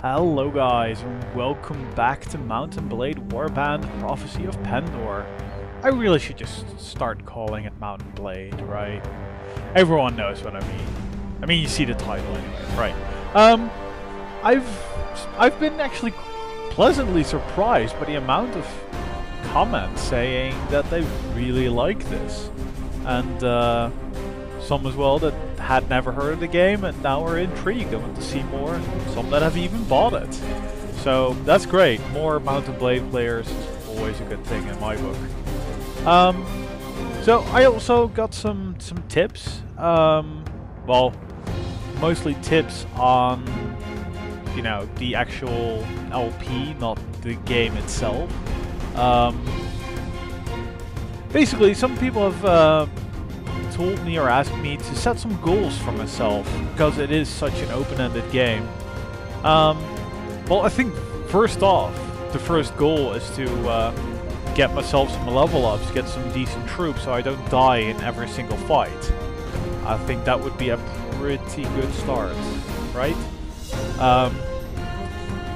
Hello guys, and welcome back to Mountain Blade Warband Prophecy of Pendor. I really should just start calling it Mountain Blade, right? Everyone knows what I mean. I mean, you see the title anyway, right? I've been actually pleasantly surprised by the amount of comments saying that they really like this. And some as well that had never heard of the game and now are intrigued and want to see more, and some that have even bought it. So that's great. More Mountain Blade players is always a good thing in my book. So I also got some tips. Well, mostly tips on, you know, the actual LP, not the game itself. Basically, some people have told me or asked me to set some goals for myself because it is such an open-ended game. Well, I think first off, the first goal is to get myself some level ups, get some decent troops so I don't die in every single fight. I think that would be a pretty good start, right?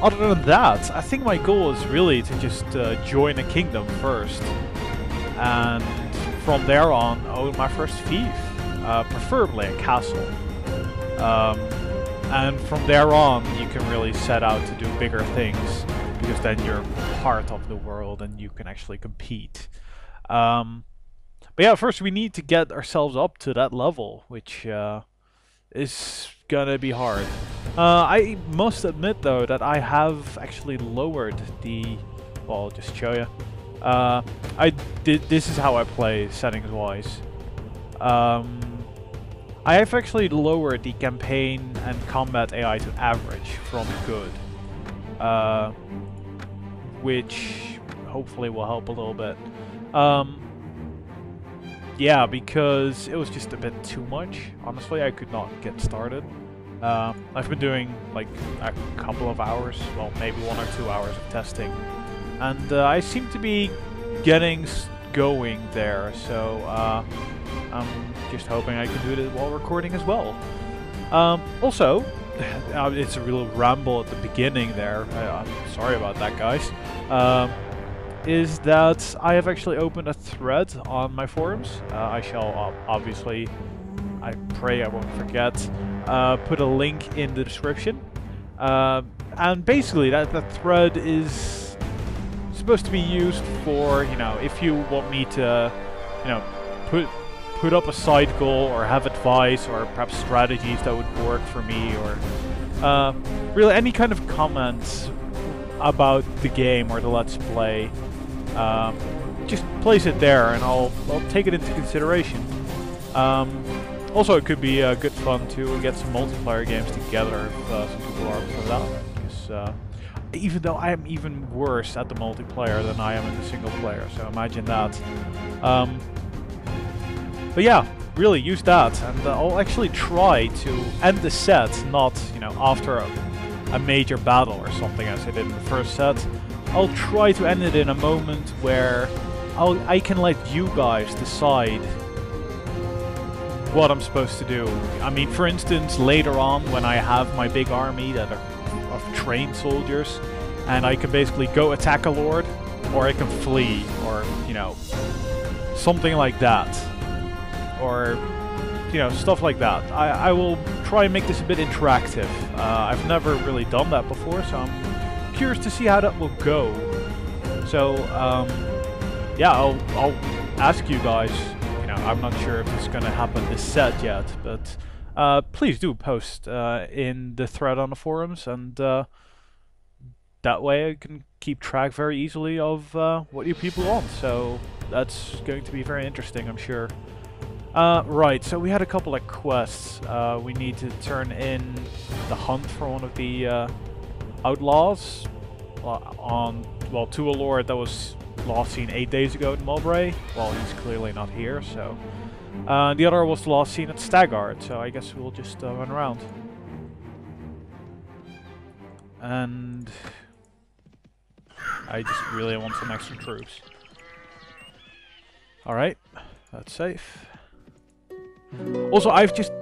Other than that, I think my goal is really to just join a kingdom first, and from there on own my first fief, preferably a castle. And from there on you can really set out to do bigger things, because then you're part of the world and you can actually compete. But yeah, first we need to get ourselves up to that level, which is gonna be hard. I must admit though that I have actually lowered the... well, I'll just show you. This is how I play settings wise. I have actually lowered the campaign and combat AI to average from good, which hopefully will help a little bit. Yeah, because it was just a bit too much. Honestly, I could not get started. I've been doing like a couple of hours, well, maybe 1 or 2 hours of testing, and I seem to be getting going there, so I'm just hoping I can do it while recording as well. Also, it's a real ramble at the beginning there, I'm sorry about that, guys, is that I have actually opened a thread on my forums. I shall obviously, I pray I won't forget, put a link in the description. And basically that thread is supposed to be used for, you know, if you want me to, you know, put up a side goal or have advice or perhaps strategies that would work for me, or really any kind of comments about the game or the Let's Play. Just place it there and I'll take it into consideration. Also, it could be good fun to get some multiplayer games together if some people are up for that. Because even though I am even worse at the multiplayer than I am in the single player, so imagine that. But yeah, really use that, and I'll actually try to end the set not, you know, after a major battle or something as I did in the first set. I'll try to end it in a moment where I can let you guys decide what I'm supposed to do. I mean, for instance, later on when I have my big army that are of trained soldiers, and I can basically go attack a lord, or I can flee, or, you know, something like that, or, you know, stuff like that. I will try and make this a bit interactive. I've never really done that before, so I'm curious to see how that will go. So yeah, I'll ask you guys. I'm not sure if it's going to happen this set yet, but please do post in the thread on the forums, and that way I can keep track very easily of what you people want. So that's going to be very interesting, I'm sure. Right, so we had a couple of quests. We need to turn in the hunt for one of the outlaws to a lord that was last seen 8 days ago in Mowbray. Well, he's clearly not here, so... the other was last seen at Staggard, so I guess we'll just run around. And... I just really want some extra troops. Alright, that's safe. Also, I've just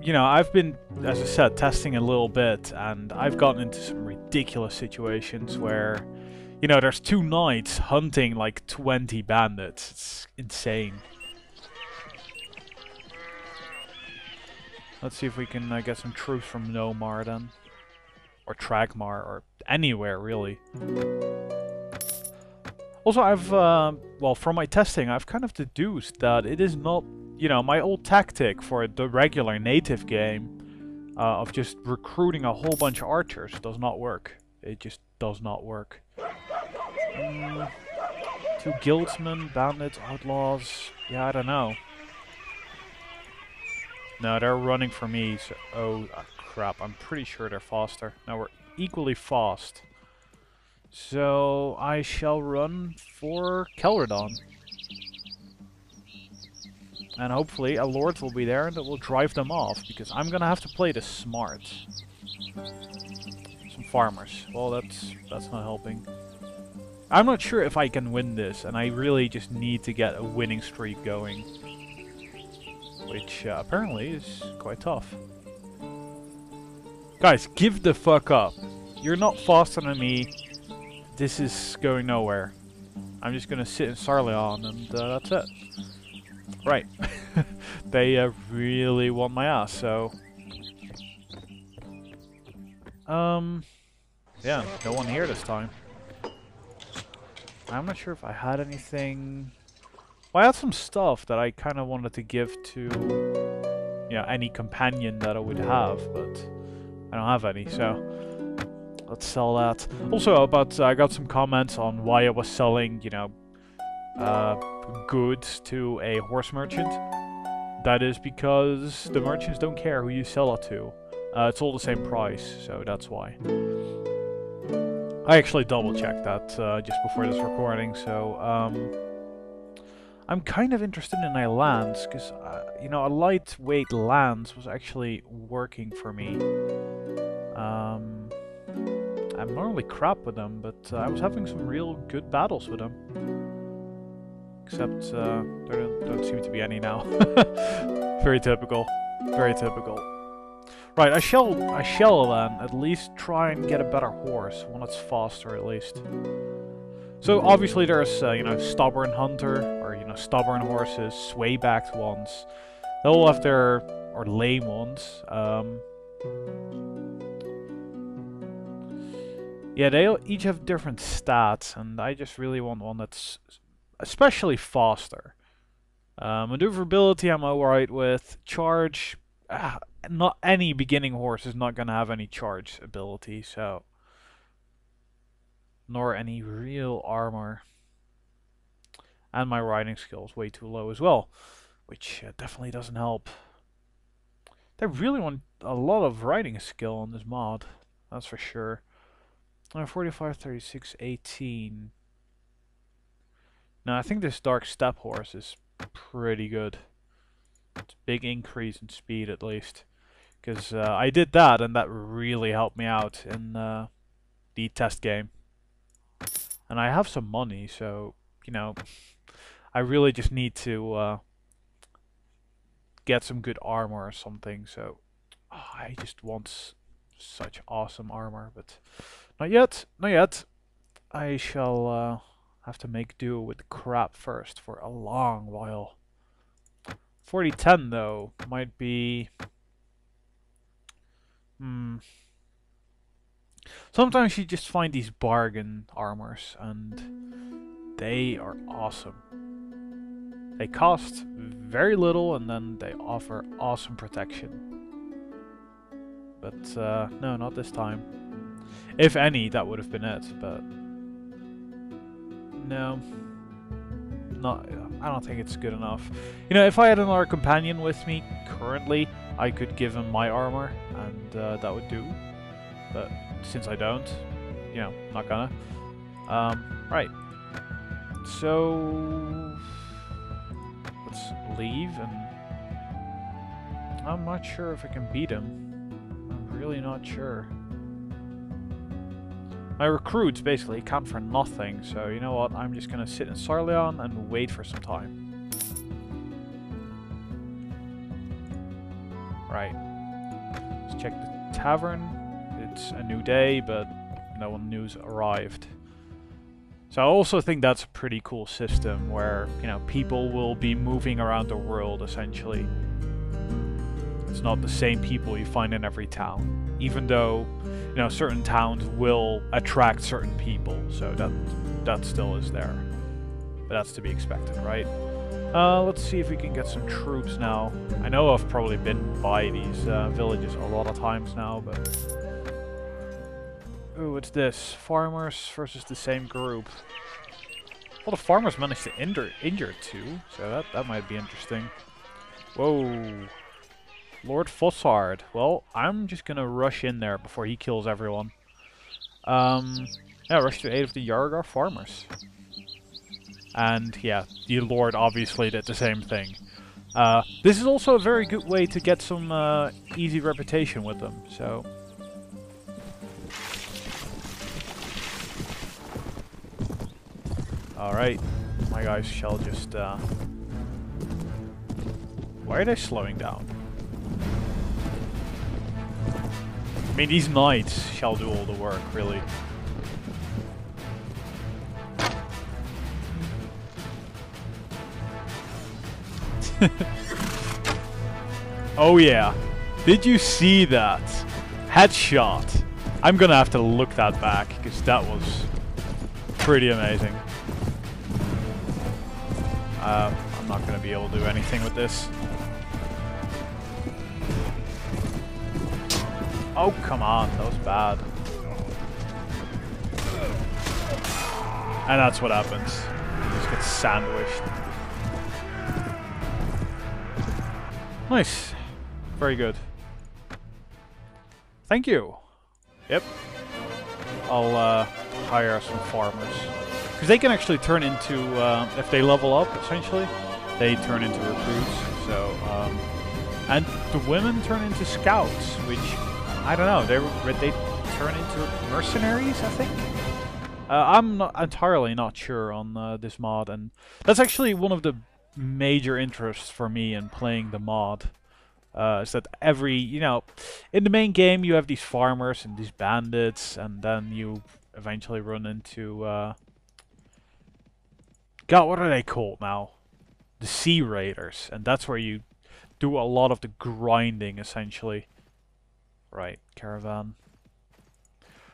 you know, I've been, as I said, testing a little bit, and I've gotten into some ridiculous situations where, you know, there's 2 knights hunting like 20 bandits. It's insane. Let's see if we can get some troops from Nomar then. Or Tragmar, or anywhere really. Also, I've, well, from my testing, I've kind of deduced that it is not, you know, my old tactic for the regular native game of just recruiting a whole bunch of archers does not work. It just does not work. 2 guildsmen, bandits, outlaws, yeah, I don't know. No, they're running for me, so, oh crap, I'm pretty sure they're faster. No, we're equally fast. So, I shall run for Kelredon. And hopefully a lord will be there that will drive them off, because I'm gonna have to play this smart. Some farmers. Well, that's not helping. I'm not sure if I can win this, and I really just need to get a winning streak going. Which apparently is quite tough. Guys, give the fuck up. You're not faster than me. This is going nowhere. I'm just gonna sit in Sarleon and that's it. Right. They really want my ass, so... yeah, no one here this time. I'm not sure if I had anything... Well, I had some stuff that I kind of wanted to give to, yeah, any companion that I would have, but I don't have any, so let's sell that. Also, I got some comments on why I was selling, you know, goods to a horse merchant. That is because the merchants don't care who you sell it to. It's all the same price, so that's why. I actually double-checked that just before this recording, so I'm kind of interested in a lance, because, you know, a lightweight lance was actually working for me. I'm normally crap with them, but I was having some real good battles with them. Except, there don't seem to be any now. Very typical. Very typical. Right, I shall then at least try and get a better horse, one that's faster at least. So obviously there's, you know, stubborn hunter, or, you know, stubborn horses, sway-backed ones. They'll all have their, or lame ones. Yeah, they each have different stats, and I just really want one that's especially faster. Maneuverability I'm alright with. Charge, not any beginning horse is not going to have any charge ability, so... Nor any real armor. And my riding skill is way too low as well, which definitely doesn't help. They really want a lot of riding skill on this mod, that's for sure. 45, 36, 18. Now I think this dark steppe horse is pretty good. It's a big increase in speed at least. Because I did that and that really helped me out in the test game. And I have some money, so, you know, I really just need to get some good armor or something, so I just want such awesome armor, but not yet, not yet. I shall have to make do with crap first for a long while. 4010 though might be... Sometimes you just find these bargain armors and they are awesome. They cost very little and then they offer awesome protection. But no, not this time. If any, that would have been it, but no. Not, I don't think it's good enough. You know, if I had another companion with me currently, I could give him my armor and that would do. But since I don't, you know, not gonna. Right. So let's leave, and I'm not sure if I can beat him. I'm really not sure. My recruits basically count for nothing, so you know what, I'm just gonna sit in Sarleon and wait for some time. Right. check the tavern. It's a new day, but no one new's arrived. So I also think that's a pretty cool system where, you know, people will be moving around the world essentially. It's not the same people you find in every town, even though, you know, certain towns will attract certain people, so that still is there. But that's to be expected, right? Let's see if we can get some troops now. I know I've probably been by these villages a lot of times now, but... Ooh, what's this? Farmers versus the same group. Well, the farmers managed to injure two, so that might be interesting. Whoa. Lord Fossard. Well, I'm just gonna rush in there before he kills everyone. Yeah, rush to aid of the Yargar farmers. And yeah, the Lord obviously did the same thing. This is also a very good way to get some easy reputation with them, so... Alright, my guys shall just... Why are they slowing down? I mean, these knights shall do all the work, really. Oh yeah. Did you see that? Headshot. I'm gonna have to look that back, because that was pretty amazing. I'm not gonna be able to do anything with this. Oh, come on. That was bad. And that's what happens. You just get sandwiched. Nice. Very good. Thank you. Yep. I'll hire some farmers. Because they can actually turn into, if they level up, essentially, they turn into recruits. So, and the women turn into scouts, which, I don't know, they turn into mercenaries, I think? I'm not entirely not sure on this mod, and that's actually one of the major interests for me in playing the mod. Is that every, you know, in the main game you have these farmers and these bandits, and then you eventually run into, God, what are they called now? The Sea Raiders, and that's where you do a lot of the grinding, essentially. Right, caravan.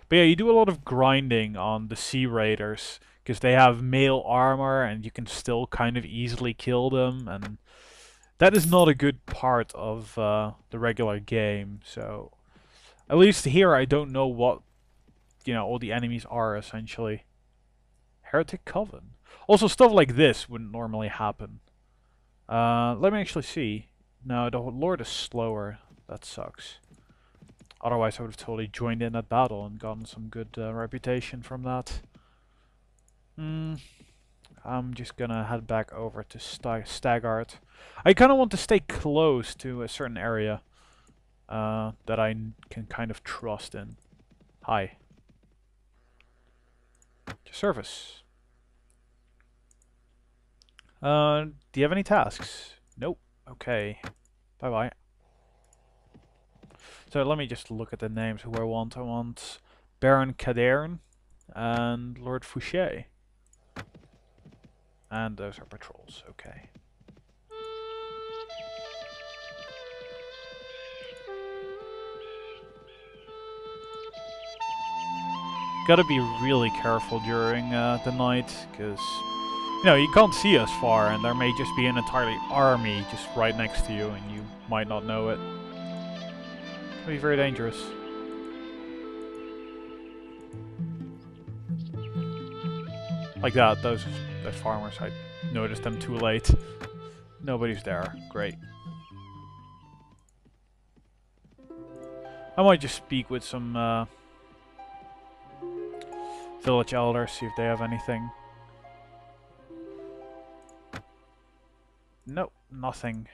But yeah, you do a lot of grinding on the Sea Raiders, because they have mail armor, and you can still kind of easily kill them, and that is not a good part of the regular game, so... At least here I don't know what, you know, all the enemies are, essentially. Heretic Coven. Also, stuff like this wouldn't normally happen. Let me actually see. No, the Lord is slower. That sucks. Otherwise, I would have totally joined in that battle and gotten some good reputation from that. I'm just gonna head back over to Stagart. I kind of want to stay close to a certain area that I can kind of trust in. Hi. Service. Do you have any tasks? Nope. Okay. Bye-bye. So let me just look at the names who I want. I want Baron Cadern and Lord Fouché. And those are patrols. Okay. Gotta be really careful during the night, because, you know, you can't see us far, and there may just be an entirely army just right next to you, and you might not know it. It can be very dangerous. Like that, those farmers, I noticed them too late. Nobody's there. Great. I might just speak with some village elders, see if they have anything. Nope, nothing.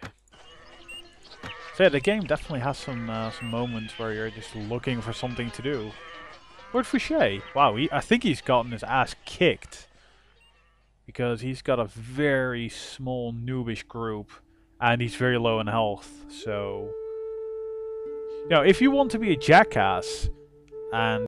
So yeah, the game definitely has some moments where you're just looking for something to do. Lord Fouché, wow, I think he's gotten his ass kicked. Because he's got a very small noobish group, and he's very low in health, so... You know, if you want to be a jackass and